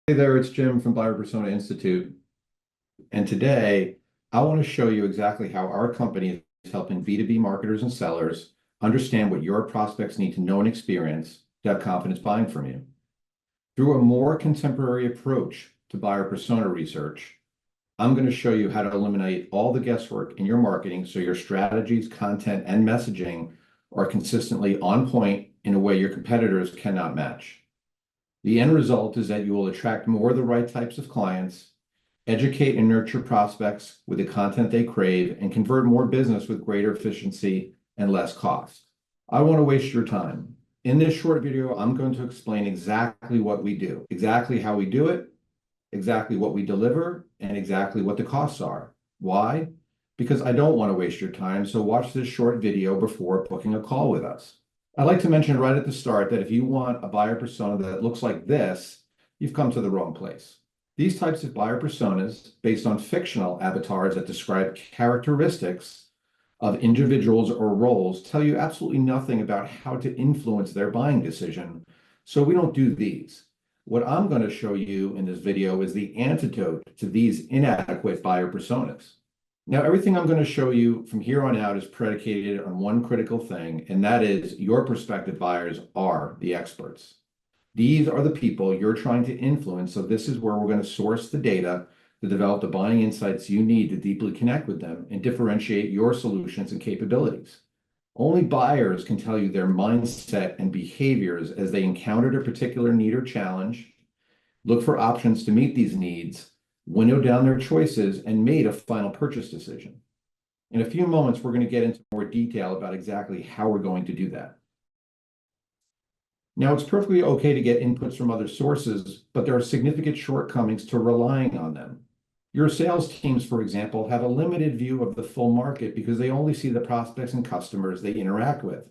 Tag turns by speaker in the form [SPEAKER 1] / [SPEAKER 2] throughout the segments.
[SPEAKER 1] Hey there, it's Jim from Buyer Persona Institute. And today I want to show you exactly how our company is helping B2B marketers and sellers understand what your prospects need to know and experience to have confidence buying from you. Through a more contemporary approach to buyer persona research, I'm going to show you how to eliminate all the guesswork in your marketing so your strategies, content, and messaging are consistently on point in a way your competitors cannot match. The end result is that you will attract more of the right types of clients, educate and nurture prospects with the content they crave, and convert more business with greater efficiency and less cost. I don't want to waste your time. In this short video, I'm going to explain exactly what we do, exactly how we do it, exactly what we deliver, and exactly what the costs are. Why? Because I don't want to waste your time, so watch this short video before booking a call with us. I'd like to mention right at the start that if you want a buyer persona that looks like this, you've come to the wrong place. These types of buyer personas, based on fictional avatars that describe characteristics of individuals or roles, tell you absolutely nothing about how to influence their buying decision. So we don't do these. What I'm going to show you in this video is the antidote to these inadequate buyer personas. Now, everything I'm going to show you from here on out is predicated on one critical thing, and that is your prospective buyers are the experts. These are the people you're trying to influence, so this is where we're going to source the data to develop the buying insights you need to deeply connect with them and differentiate your solutions and capabilities. Only buyers can tell you their mindset and behaviors as they encountered a particular need or challenge, look for options to meet these needs, winnow down their choices, and made a final purchase decision. In a few moments, we're going to get into more detail about exactly how we're going to do that. Now, it's perfectly okay to get inputs from other sources, but there are significant shortcomings to relying on them. Your sales teams, for example, have a limited view of the full market because they only see the prospects and customers they interact with.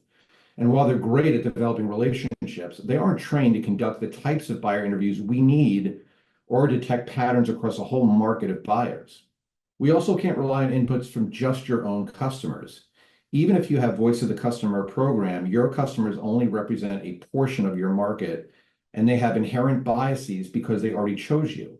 [SPEAKER 1] And while they're great at developing relationships, they aren't trained to conduct the types of buyer interviews we need or detect patterns across a whole market of buyers. We also can't rely on inputs from just your own customers. Even if you have voice of the customer program, your customers only represent a portion of your market, and they have inherent biases because they already chose you.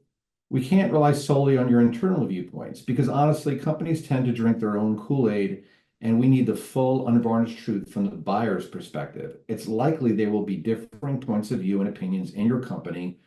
[SPEAKER 1] We can't rely solely on your internal viewpoints because honestly, companies tend to drink their own Kool-Aid, and we need the full unvarnished truth from the buyer's perspective. It's likely there will be differing points of view and opinions in your company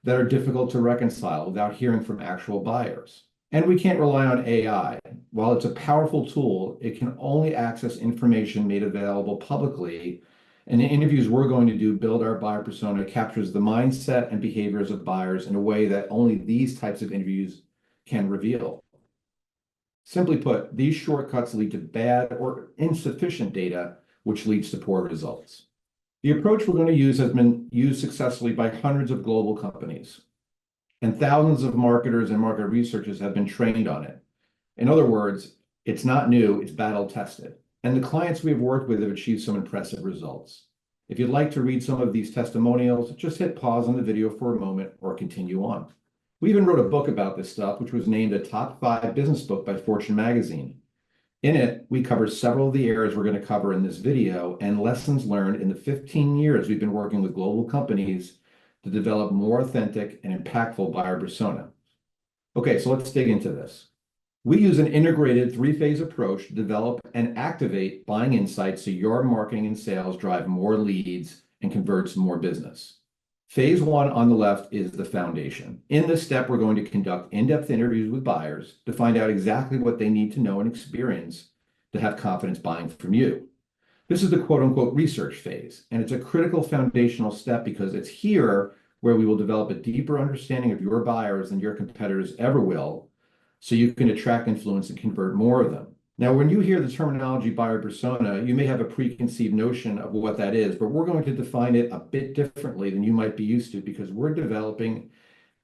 [SPEAKER 1] that are difficult to reconcile without hearing from actual buyers. And we can't rely on AI. While it's a powerful tool, it can only access information made available publicly. And the interviews we're going to do build our buyer persona captures the mindset and behaviors of buyers in a way that only these types of interviews can reveal. Simply put, these shortcuts lead to bad or insufficient data, which leads to poor results. The approach we're going to use has been used successfully by hundreds of global companies, and thousands of marketers and market researchers have been trained on it. In other words, it's not new, it's battle tested. And the clients we've worked with have achieved some impressive results. If you'd like to read some of these testimonials, just hit pause on the video for a moment or continue on. We even wrote a book about this stuff, which was named a top 5 business book by Fortune magazine. In it, we cover several of the areas we're going to cover in this video and lessons learned in the 15 years we've been working with global companies to develop more authentic and impactful buyer persona. Okay, so let's dig into this. We use an integrated 3-phase approach to develop and activate buying insights so your marketing and sales drive more leads and converts more business. Phase 1 on the left is the foundation. In this step, we're going to conduct in-depth interviews with buyers to find out exactly what they need to know and experience to have confidence buying from you. This is the quote-unquote research phase, and it's a critical foundational step because it's here where we will develop a deeper understanding of your buyers than your competitors ever will, so you can attract, influence, and convert more of them. Now, when you hear the terminology buyer persona, you may have a preconceived notion of what that is, but we're going to define it a bit differently than you might be used to because we're developing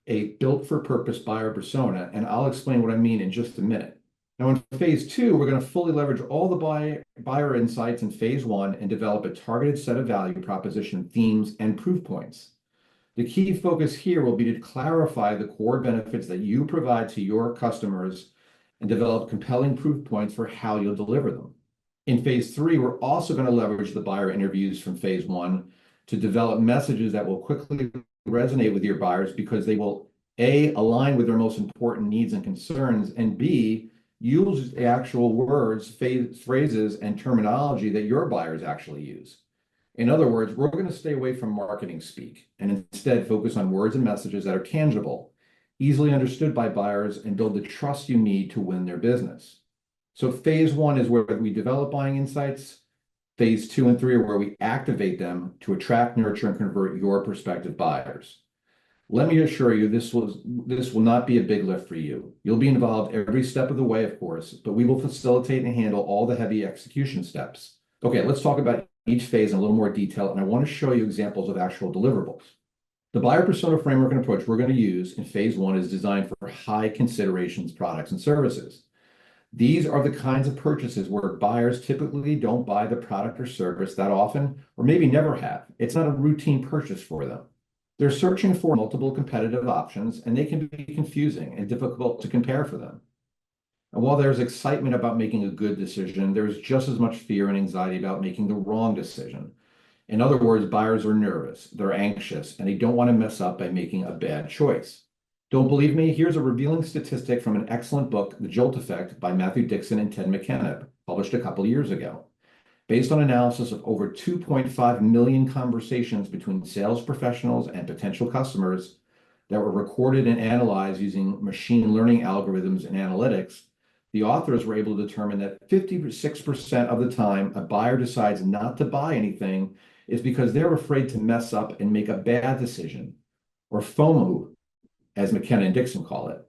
[SPEAKER 1] a built-for-purpose buyer persona, and I'll explain what I mean in just a minute. Now, in phase 2, we're going to fully leverage all the buyer insights in phase 1 and develop a targeted set of value proposition themes and proof points. The key focus here will be to clarify the core benefits that you provide to your customers and develop compelling proof points for how you'll deliver them. In phase 3, we're also going to leverage the buyer interviews from phase 1 to develop messages that will quickly resonate with your buyers because they will A, align with their most important needs and concerns, and B, use the actual words, phrases, and terminology that your buyers actually use. In other words, we're going to stay away from marketing speak and instead focus on words and messages that are tangible, easily understood by buyers, and build the trust you need to win their business. So phase one is where we develop buying insights. Phase two and three are where we activate them to attract, nurture, and convert your prospective buyers. Let me assure you, this will not be a big lift for you. You'll be involved every step of the way, of course, but we will facilitate and handle all the heavy execution steps. Okay, let's talk about each phase in a little more detail, and I want to show you examples of actual deliverables. The buyer persona framework and approach we're going to use in phase one is designed for high considerations products and services. These are the kinds of purchases where buyers typically don't buy the product or service that often, or maybe never have. It's not a routine purchase for them. They're searching for multiple competitive options, and they can be confusing and difficult to compare for them. And while there's excitement about making a good decision, there's just as much fear and anxiety about making the wrong decision. In other words, buyers are nervous, they're anxious, and they don't want to mess up by making a bad choice. Don't believe me? Here's a revealing statistic from an excellent book, The Jolt Effect by Matthew Dixon and Ted McKenna, published a couple of years ago. Based on analysis of over 2.5 million conversations between sales professionals and potential customers that were recorded and analyzed using machine learning algorithms and analytics, the authors were able to determine that 56% of the time a buyer decides not to buy anything is because they're afraid to mess up and make a bad decision, or FOMO, as McKenna and Dixon call it.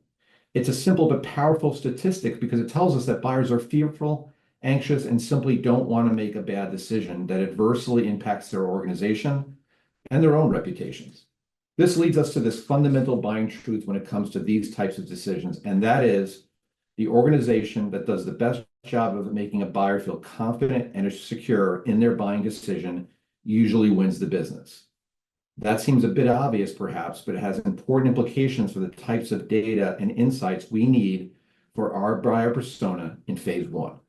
[SPEAKER 1] It's a simple but powerful statistic because it tells us that buyers are fearful, anxious, and simply don't want to make a bad decision that adversely impacts their organization and their own reputations. This leads us to this fundamental buying truth when it comes to these types of decisions, and that is the organization that does the best job of making a buyer feel confident and secure in their buying decision usually wins the business. That seems a bit obvious, perhaps, but it has important implications for the types of data and insights we need for our buyer persona in phase one.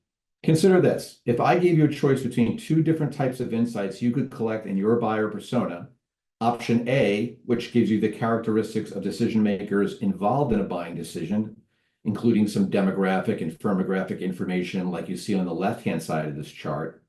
[SPEAKER 1] Consider this. If I gave you a choice between two different types of insights you could collect in your buyer persona, option A, which gives you the characteristics of decision makers involved in a buying decision, including some demographic and firmographic information like you see on the left-hand side of this chart,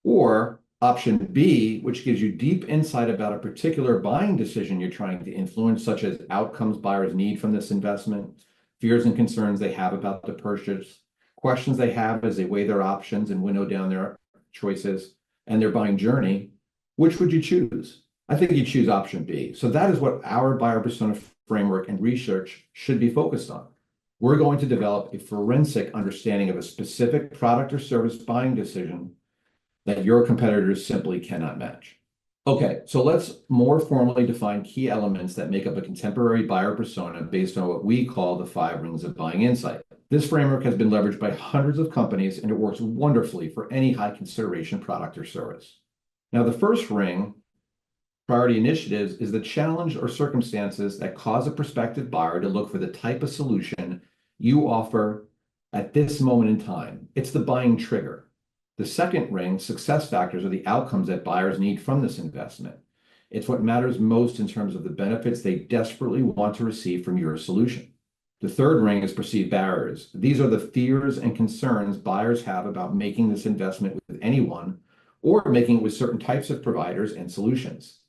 [SPEAKER 1] or option B, which gives you deep insight about a particular buying decision you're trying to influence, such as outcomes buyers need from this investment, fears and concerns they have about the purchase, questions they have as they weigh their options and winnow down their choices, and their buying journey. Which would you choose? I think you choose option B. So that is what our buyer persona framework and research should be focused on. We're going to develop a forensic understanding of a specific product or service buying decision that your competitors simply cannot match. Okay, so let's more formally define key elements that make up a contemporary buyer persona based on what we call the 5 rings of buying insight. This framework has been leveraged by hundreds of companies, and it works wonderfully for any high consideration product or service. Now, the first ring, priority initiatives, is the challenge or circumstances that cause a prospective buyer to look for the type of solution you offer at this moment in time. It's the buying trigger. The second ring, success factors, are the outcomes that buyers need from this investment. It's what matters most in terms of the benefits they desperately want to receive from your solution. The third ring is perceived barriers. These are the fears and concerns buyers have about making this investment with anyone or making it with certain types of providers and solutions.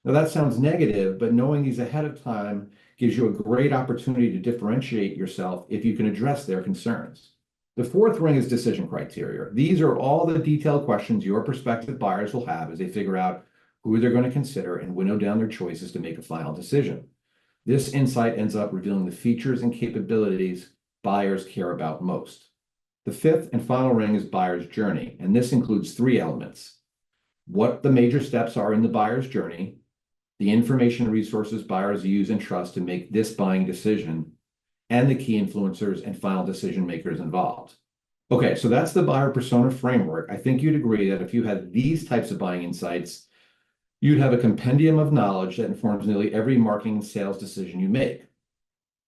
[SPEAKER 1] Now that sounds negative, but knowing these ahead of time gives you a great opportunity to differentiate yourself if you can address their concerns. The fourth ring is decision criteria. These are all the detailed questions your prospective buyers will have as they figure out who they're going to consider and winnow down their choices to make a final decision. This insight ends up revealing the features and capabilities buyers care about most. The fifth and final ring is buyer's journey, and this includes 3 elements: what the major steps are in the buyer's journey, the information and resources buyers use and trust to make this buying decision, and the key influencers and final decision makers involved. Okay, so that's the buyer persona framework. I think you'd agree that if you had these types of buying insights, you'd have a compendium of knowledge that informs nearly every marketing and sales decision you make.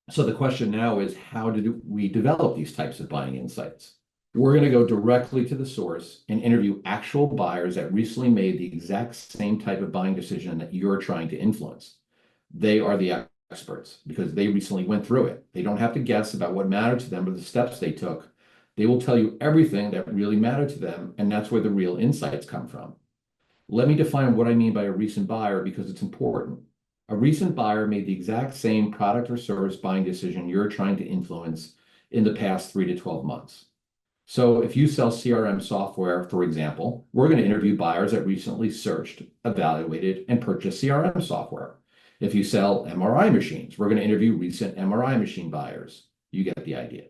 [SPEAKER 1] So the question now is, how do we develop these types of buying insights? We're going to go directly to the source and interview actual buyers that recently made the exact same type of buying decision that you're trying to influence. They are the experts because they recently went through it. They don't have to guess about what mattered to them or the steps they took. They will tell you everything that really mattered to them, and that's where the real insights come from. Let me define what I mean by a recent buyer because it's important. A recent buyer made the exact same product or service buying decision you're trying to influence in the past 3 to 12 months. So if you sell CRM software, for example, we're going to interview buyers that recently searched, evaluated, and purchased CRM software. If you sell MRI machines, we're going to interview recent MRI machine buyers. You get the idea.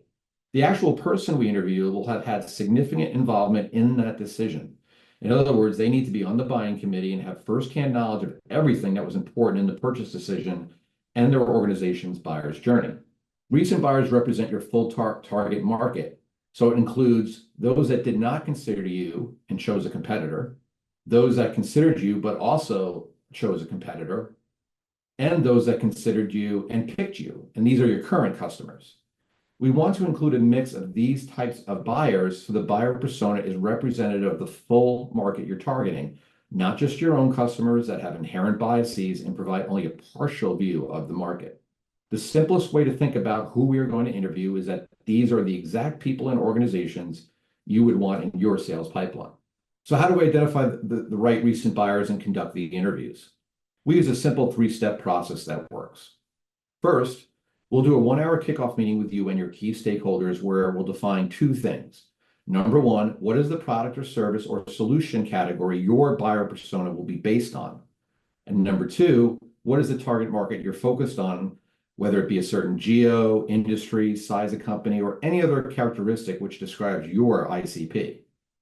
[SPEAKER 1] The actual person we interview will have had significant involvement in that decision. In other words, they need to be on the buying committee and have firsthand knowledge of everything that was important in the purchase decision and their organization's buyer's journey. Recent buyers represent your full target market. So it includes those that did not consider you and chose a competitor, those that considered you but also chose a competitor, and those that considered you and picked you. And these are your current customers. We want to include a mix of these types of buyers so the buyer persona is representative of the full market you're targeting, not just your own customers that have inherent biases and provide only a partial view of the market. The simplest way to think about who we are going to interview is that these are the exact people and organizations you would want in your sales pipeline. So how do we identify the right recent buyers and conduct the interviews? We use a simple 3-step process that works. First, we'll do a 1-hour kickoff meeting with you and your key stakeholders where we'll define 2 things. Number 1, what is the product or service or solution category your buyer persona will be based on? And number 2, what is the target market you're focused on, whether it be a certain geo, industry, size of company, or any other characteristic which describes your ICP.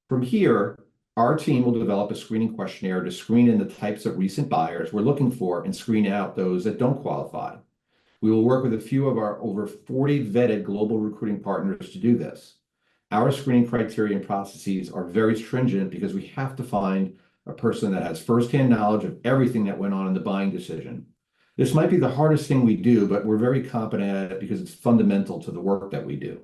[SPEAKER 1] From here, our team will develop a screening questionnaire to screen in the types of recent buyers we're looking for and screen out those that don't qualify. We will work with a few of our over 40 vetted global recruiting partners to do this. Our screening criteria and processes are very stringent because we have to find a person that has firsthand knowledge of everything that went on in the buying decision. This might be the hardest thing we do, but we're very competent at it because it's fundamental to the work that we do.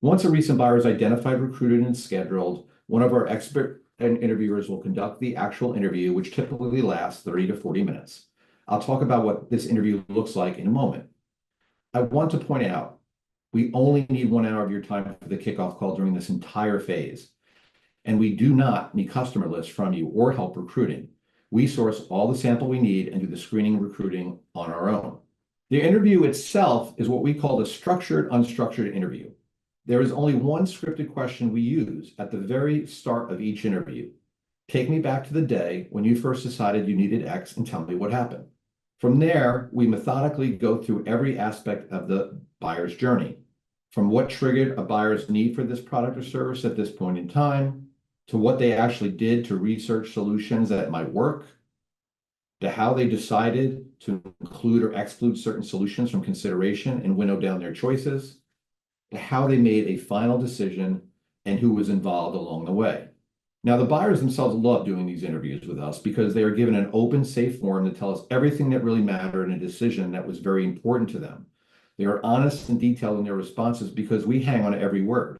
[SPEAKER 1] Once a recent buyer is identified, recruited, and scheduled, one of our expert interviewers will conduct the actual interview, which typically lasts 30 to 40 minutes. I'll talk about what this interview looks like in a moment. I want to point out, we only need 1 hour of your time for the kickoff call during this entire phase. And we do not need customer lists from you or help recruiting. We source all the sample we need and do the screening and recruiting on our own. The interview itself is what we call the structured, unstructured interview. There is only one scripted question we use at the very start of each interview. Take me back to the day when you first decided you needed X and tell me what happened. From there, we methodically go through every aspect of the buyer's journey, from what triggered a buyer's need for this product or service at this point in time, to what they actually did to research solutions that might work, to how they decided to include or exclude certain solutions from consideration and winnow down their choices, to how they made a final decision and who was involved along the way. Now, the buyers themselves love doing these interviews with us because they are given an open, safe forum to tell us everything that really mattered in a decision that was very important to them. They are honest and detailed in their responses because we hang on every word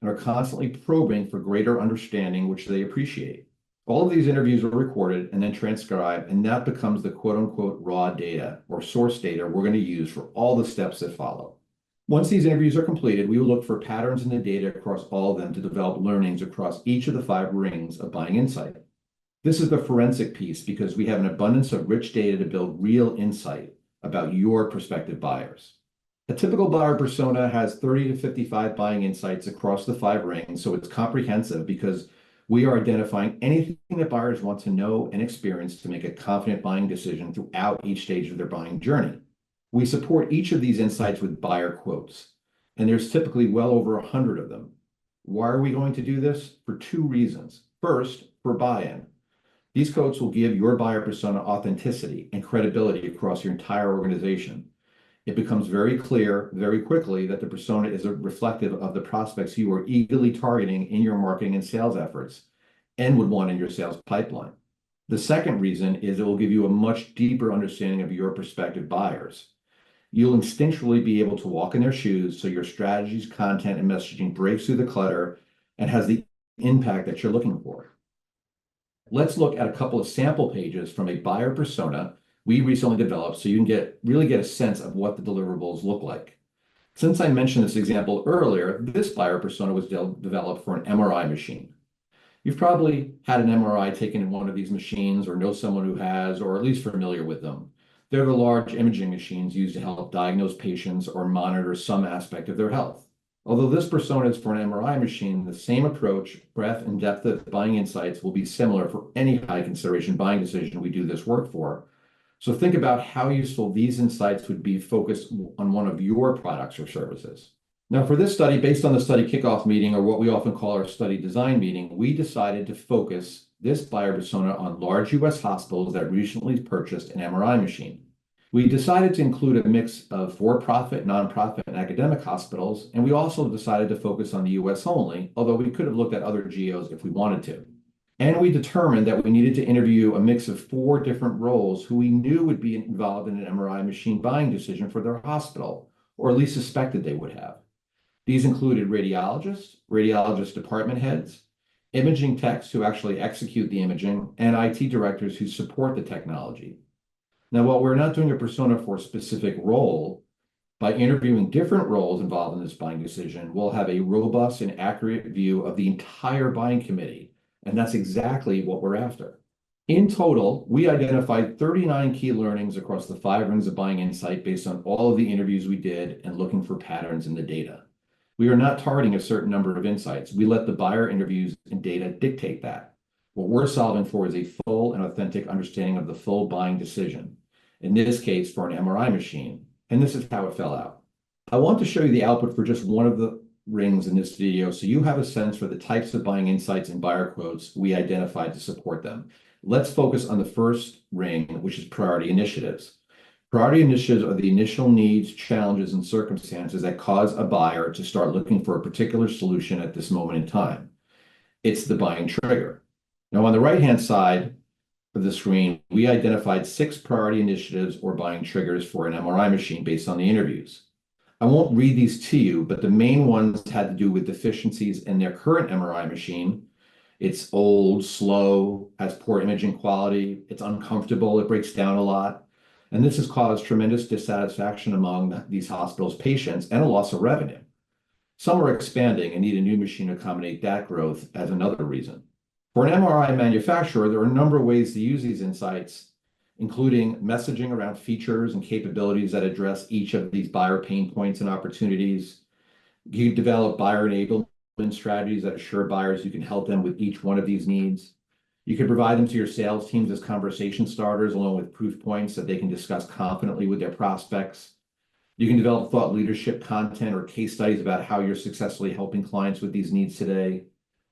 [SPEAKER 1] and are constantly probing for greater understanding, which they appreciate. All of these interviews are recorded and then transcribed, and that becomes the quote-unquote raw data or source data we're going to use for all the steps that follow. Once these interviews are completed, we will look for patterns in the data across all of them to develop learnings across each of the 5 rings of buying insight. This is the forensic piece because we have an abundance of rich data to build real insight about your prospective buyers. A typical buyer persona has 30 to 55 buying insights across the 5 rings, so it's comprehensive because we are identifying anything that buyers want to know and experience to make a confident buying decision throughout each stage of their buying journey. We support each of these insights with buyer quotes, and there's typically well over 100 of them. Why are we going to do this? For 2 reasons. First, for buy-in. These quotes will give your buyer persona authenticity and credibility across your entire organization. It becomes very clear very quickly that the persona is reflective of the prospects you are eagerly targeting in your marketing and sales efforts and would want in your sales pipeline. The second reason is it will give you a much deeper understanding of your prospective buyers. You'll instinctually be able to walk in their shoes so your strategies, content, and messaging breaks through the clutter and has the impact that you're looking for. Let's look at a couple of sample pages from a buyer persona we recently developed so you can really get a sense of what the deliverables look like. Since I mentioned this example earlier, this buyer persona was developed for an MRI machine. You've probably had an MRI taken in one of these machines or know someone who has, or at least familiar with them. They're the large imaging machines used to help diagnose patients or monitor some aspect of their health. Although this persona is for an MRI machine, the same approach, breadth, and depth of buying insights will be similar for any high consideration buying decision we do this work for. So think about how useful these insights would be focused on one of your products or services. Now, for this study, based on the study kickoff meeting, or what we often call our study design meeting, we decided to focus this buyer persona on large US hospitals that recently purchased an MRI machine. We decided to include a mix of for-profit, nonprofit, and academic hospitals, and we also decided to focus on the US only, although we could have looked at other geos if we wanted to. And we determined that we needed to interview a mix of 4 different roles who we knew would be involved in an MRI machine buying decision for their hospital, or at least suspected they would have. These included radiologists, radiologist department heads, imaging techs who actually execute the imaging, and IT directors who support the technology. Now, while we're not doing a persona for a specific role, by interviewing different roles involved in this buying decision, we'll have a robust and accurate view of the entire buying committee, and that's exactly what we're after. In total, we identified 39 key learnings across the 5 rings of buying insight based on all of the interviews we did and looking for patterns in the data. We are not targeting a certain number of insights. We let the buyer interviews and data dictate that. What we're solving for is a full and authentic understanding of the full buying decision, in this case for an MRI machine, and this is how it fell out. I want to show you the output for just one of the rings in this video so you have a sense for the types of buying insights and buyer quotes we identified to support them. Let's focus on the first ring, which is priority initiatives. Priority initiatives are the initial needs, challenges, and circumstances that cause a buyer to start looking for a particular solution at this moment in time. It's the buying trigger. Now, on the right-hand side of the screen, we identified 6 priority initiatives or buying triggers for an MRI machine based on the interviews. I won't read these to you, but the main ones had to do with deficiencies in their current MRI machine. It's old, slow, has poor imaging quality, it's uncomfortable, it breaks down a lot. And this has caused tremendous dissatisfaction among these hospitals' patients and a loss of revenue. Some are expanding and need a new machine to accommodate that growth as another reason. For an MRI manufacturer, there are a number of ways to use these insights, including messaging around features and capabilities that address each of these buyer pain points and opportunities. You develop buyer enablement strategies that assure buyers you can help them with each one of these needs. You can provide them to your sales teams as conversation starters, along with proof points that they can discuss confidently with their prospects. You can develop thought leadership content or case studies about how you're successfully helping clients with these needs today.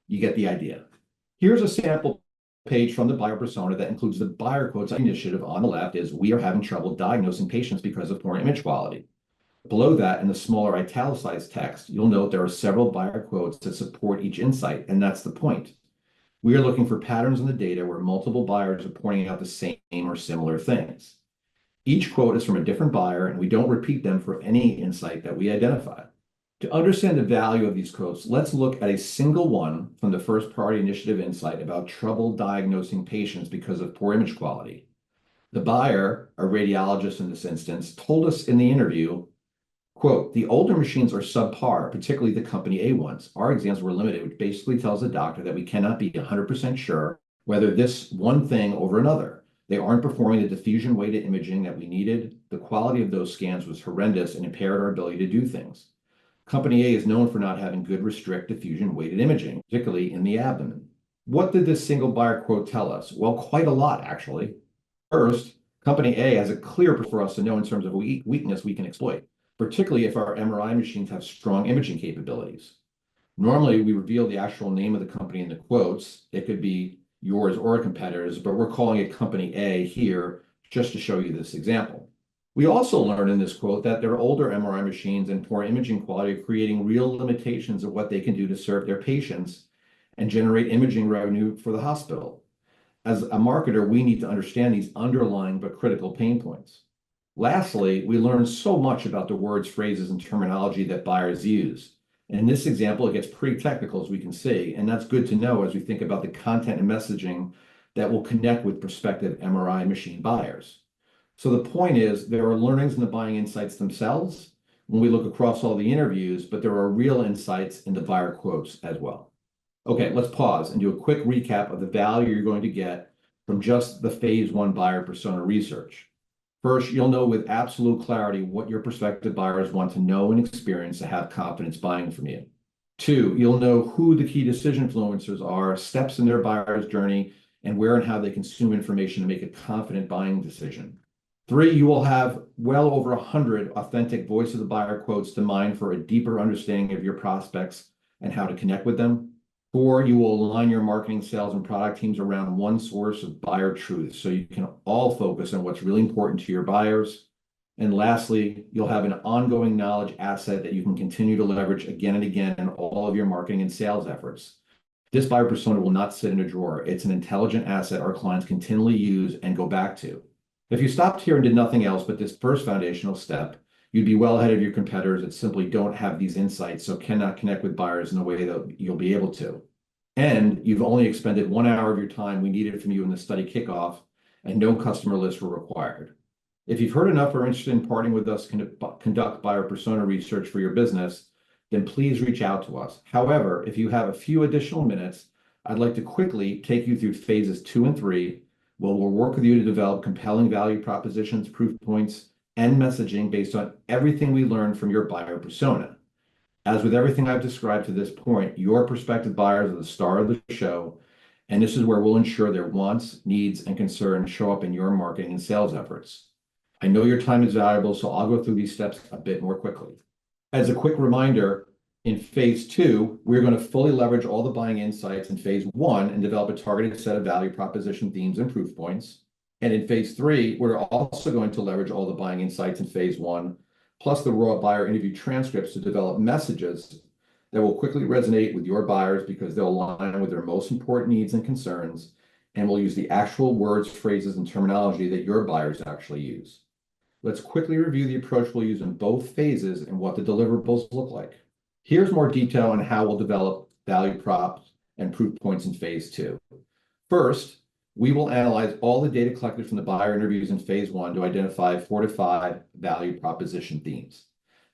[SPEAKER 1] You get the idea. Here's a sample page from the buyer persona that includes the buyer quotes initiative. On the left is, we are having trouble diagnosing patients because of poor image quality. Below that, in the smaller italicized text, you'll note there are several buyer quotes that support each insight, and that's the point. We are looking for patterns in the data where multiple buyers are pointing out the same or similar things. Each quote is from a different buyer, and we don't repeat them for any insight that we identify. To understand the value of these quotes, let's look at a single one from the first priority initiative insight about trouble diagnosing patients because of poor image quality. The buyer, a radiologist in this instance, told us in the interview, quote, the older machines are subpar, particularly the company A ones. Our exams were limited, which basically tells the doctor that we cannot be 100% sure whether this one thing over another. They aren't performing the diffusion weighted imaging that we needed. The quality of those scans was horrendous and impaired our ability to do things. Company A is known for not having good restrict diffusion weighted imaging, particularly in the abdomen. What did this single buyer quote tell us? Well, quite a lot, actually. First, Company A has a clear for us to know in terms of weakness we can exploit, particularly if our MRI machines have strong imaging capabilities. Normally, we reveal the actual name of the company in the quotes. It could be yours or a competitor's, but we're calling it Company A here just to show you this example. We also learned in this quote that their older MRI machines and poor imaging quality are creating real limitations of what they can do to serve their patients and generate imaging revenue for the hospital. As a marketer, we need to understand these underlying but critical pain points. Lastly, we learned so much about the words, phrases, and terminology that buyers use. And in this example, it gets pretty technical, as we can see, and that's good to know as we think about the content and messaging that will connect with prospective MRI machine buyers. So the point is, there are learnings in the buying insights themselves when we look across all the interviews, but there are real insights in the buyer quotes as well. Okay, let's pause and do a quick recap of the value you're going to get from just the phase one buyer persona research. First, you'll know with absolute clarity what your prospective buyers want to know and experience to have confidence buying from you. Two, you'll know who the key decision influencers are, steps in their buyer's journey, and where and how they consume information to make a confident buying decision. Three, you will have well over 100 authentic voice of the buyer quotes to mine for a deeper understanding of your prospects and how to connect with them. Four, you will align your marketing, sales, and product teams around one source of buyer truth so you can all focus on what's really important to your buyers. And lastly, you'll have an ongoing knowledge asset that you can continue to leverage again and again in all of your marketing and sales efforts. This buyer persona will not sit in a drawer. It's an intelligent asset our clients continually use and go back to. If you stopped here and did nothing else but this first foundational step, you'd be well ahead of your competitors that simply don't have these insights, so cannot connect with buyers in the way that you'll be able to. And you've only expended 1 hour of your time we needed from you in the study kickoff, and no customer lists were required. If you've heard enough or are interested in partnering with us to conduct buyer persona research for your business, then please reach out to us. However, if you have a few additional minutes, I'd like to quickly take you through phases 2 and 3, where we'll work with you to develop compelling value propositions, proof points, and messaging based on everything we learned from your buyer persona. As with everything I've described to this point, your prospective buyers are the star of the show, and this is where we'll ensure their wants, needs, and concerns show up in your marketing and sales efforts. I know your time is valuable, so I'll go through these steps a bit more quickly. As a quick reminder, in phase 2, we're going to fully leverage all the buying insights in phase 1 and develop a targeted set of value proposition themes and proof points. And in phase 3, we're also going to leverage all the buying insights in phase 1, plus the raw buyer interview transcripts to develop messages that will quickly resonate with your buyers because they'll align with their most important needs and concerns, and will use the actual words, phrases, and terminology that your buyers actually use. Let's quickly review the approach we'll use in both phases and what the deliverables look like. Here's more detail on how we'll develop value props and proof points in phase 2. First, we will analyze all the data collected from the buyer interviews in phase 1 to identify 4 to 5 value proposition themes.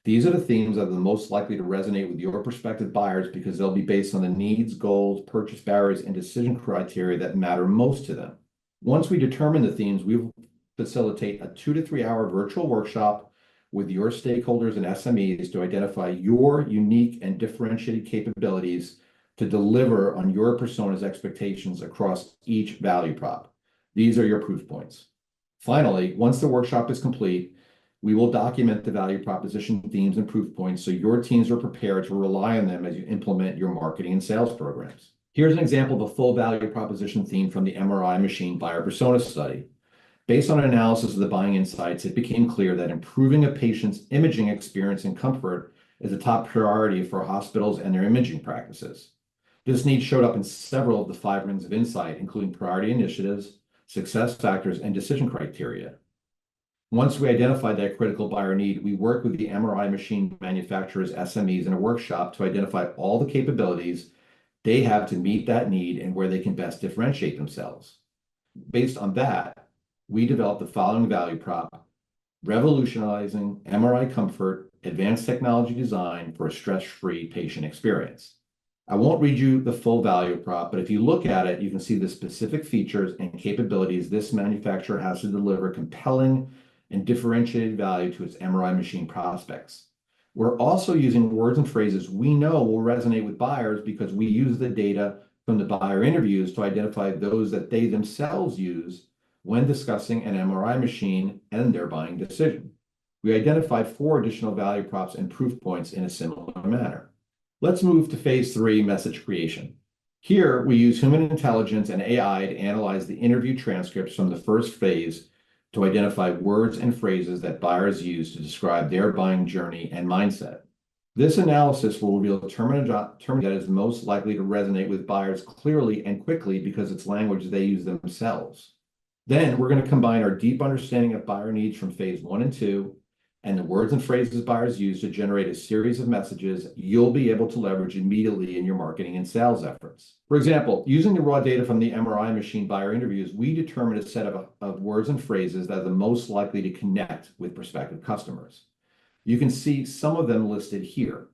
[SPEAKER 1] These are the themes that are the most likely to resonate with your prospective buyers because they'll be based on the needs, goals, purchase barriers, and decision criteria that matter most to them. Once we determine the themes, we will facilitate a 2 to 3 hour virtual workshop with your stakeholders and SMEs to identify your unique and differentiated capabilities to deliver on your persona's expectations across each value prop. These are your proof points. Finally, once the workshop is complete, we will document the value proposition themes and proof points so your teams are prepared to rely on them as you implement your marketing and sales programs. Here's an example of a full value proposition theme from the MRI machine buyer persona study. Based on an analysis of the buying insights, it became clear that improving a patient's imaging experience and comfort is a top priority for hospitals and their imaging practices. This need showed up in several of the 5 rings of insight, including priority initiatives, success factors, and decision criteria. Once we identified that critical buyer need, we worked with the MRI machine manufacturers, SMEs, in a workshop to identify all the capabilities they have to meet that need and where they can best differentiate themselves. Based on that, we developed the following value prop: revolutionizing MRI comfort, advanced technology design for a stress-free patient experience. I won't read you the full value prop, but if you look at it, you can see the specific features and capabilities this manufacturer has to deliver compelling and differentiated value to its MRI machine prospects. We're also using words and phrases we know will resonate with buyers because we use the data from the buyer interviews to identify those that they themselves use when discussing an MRI machine and their buying decision. We identified 4 additional value props and proof points in a similar manner. Let's move to phase 3, message creation. Here, we use human intelligence and AI to analyze the interview transcripts from the first phase to identify words and phrases that buyers use to describe their buying journey and mindset. This analysis will reveal a term that is most likely to resonate with buyers clearly and quickly because it's language they use themselves. Then we're going to combine our deep understanding of buyer needs from phase 1 and 2 and the words and phrases buyers use to generate a series of messages you'll be able to leverage immediately in your marketing and sales efforts. For example, using the raw data from the MRI machine buyer interviews, we determined a set of words and phrases that are the most likely to connect with prospective customers. You can see some of them listed here.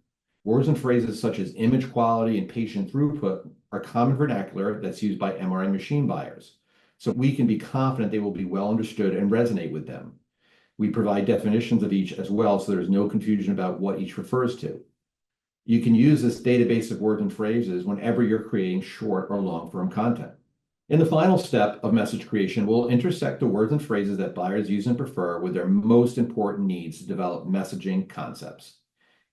[SPEAKER 1] Words and phrases such as image quality and patient throughput are common vernacular that's used by MRI machine buyers, so we can be confident they will be well understood and resonate with them. We provide definitions of each as well, so there's no confusion about what each refers to. You can use this database of words and phrases whenever you're creating short or long-form content. In the final step of message creation, we'll intersect the words and phrases that buyers use and prefer with their most important needs to develop messaging concepts.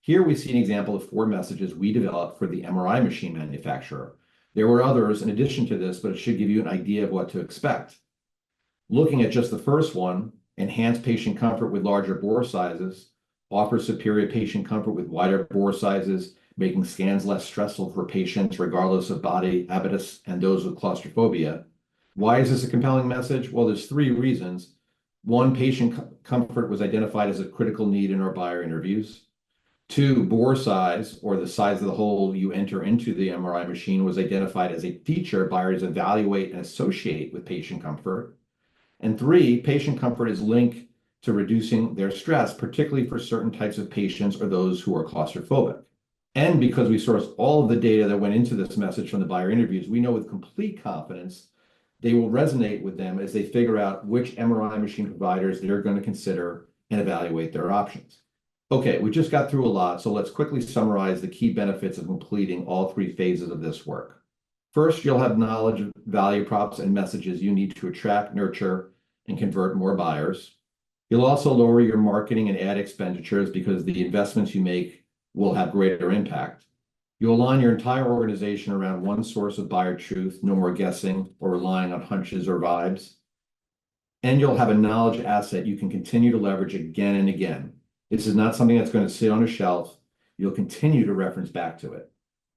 [SPEAKER 1] Here we see an example of 4 messages we developed for the MRI machine manufacturer. There were others in addition to this, but it should give you an idea of what to expect. Looking at just the first one, enhance patient comfort with larger bore sizes, offer superior patient comfort with wider bore sizes, making scans less stressful for patients regardless of body habitus and those with claustrophobia. Why is this a compelling message? Well, there's 3 reasons. 1, patient comfort was identified as a critical need in our buyer interviews. 2, bore size, or the size of the hole you enter into the MRI machine, was identified as a feature buyers evaluate and associate with patient comfort. And 3, patient comfort is linked to reducing their stress, particularly for certain types of patients or those who are claustrophobic. And because we sourced all of the data that went into this message from the buyer interviews, we know with complete confidence they will resonate with them as they figure out which MRI machine providers they're going to consider and evaluate their options. Okay, we just got through a lot, so let's quickly summarize the key benefits of completing all 3 phases of this work. First, you'll have knowledge of value props and messages you need to attract, nurture, and convert more buyers. You'll also lower your marketing and ad expenditures because the investments you make will have greater impact. You'll align your entire organization around one source of buyer truth, no more guessing or relying on hunches or vibes. And you'll have a knowledge asset you can continue to leverage again and again. This is not something that's going to sit on a shelf. You'll continue to reference back to it.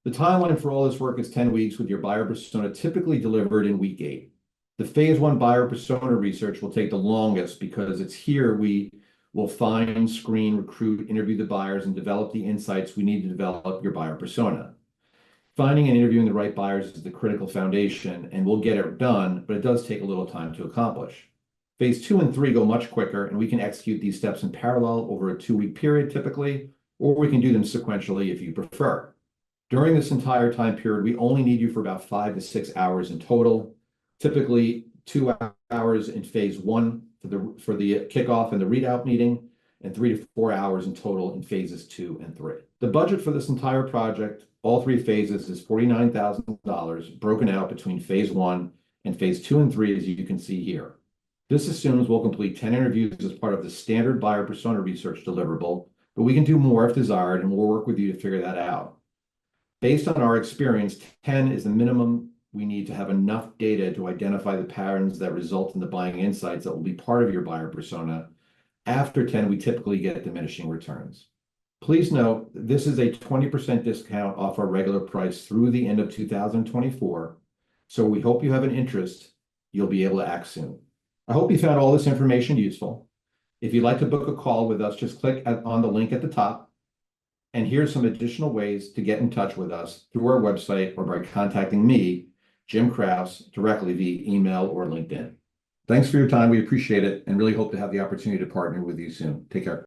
[SPEAKER 1] The timeline for all this work is 10 weeks, with your buyer persona typically delivered in week 8. The phase 1 buyer persona research will take the longest because it's here we will find, screen, recruit, interview the buyers, and develop the insights we need to develop your buyer persona. Finding and interviewing the right buyers is the critical foundation, and we'll get it done, but it does take a little time to accomplish. Phase 2 and 3 go much quicker, and we can execute these steps in parallel over a 2-week period typically, or we can do them sequentially if you prefer. During this entire time period, we only need you for about 5 to 6 hours in total, typically 2 hours in phase 1 for the kickoff and the readout meeting, and 3 to 4 hours in total in phases 2 and 3. The budget for this entire project, all 3 phases, is $49,000, broken out between phase 1 and phase 2 and 3, as you can see here. This assumes we'll complete 10 interviews as part of the standard buyer persona research deliverable, but we can do more if desired, and we'll work with you to figure that out. Based on our experience, 10 is the minimum we need to have enough data to identify the patterns that result in the buying insights that will be part of your buyer persona. After 10, we typically get diminishing returns. Please note, this is a 20% discount off our regular price through the end of 2024, so we hope you have an interest. You'll be able to act soon. I hope you found all this information useful. If you'd like to book a call with us, just click on the link at the top. And here's some additional ways to get in touch with us through our website or by contacting me, Jim Kraus, directly via email or LinkedIn. Thanks for your time. We appreciate it and really hope to have the opportunity to partner with you soon. Take care.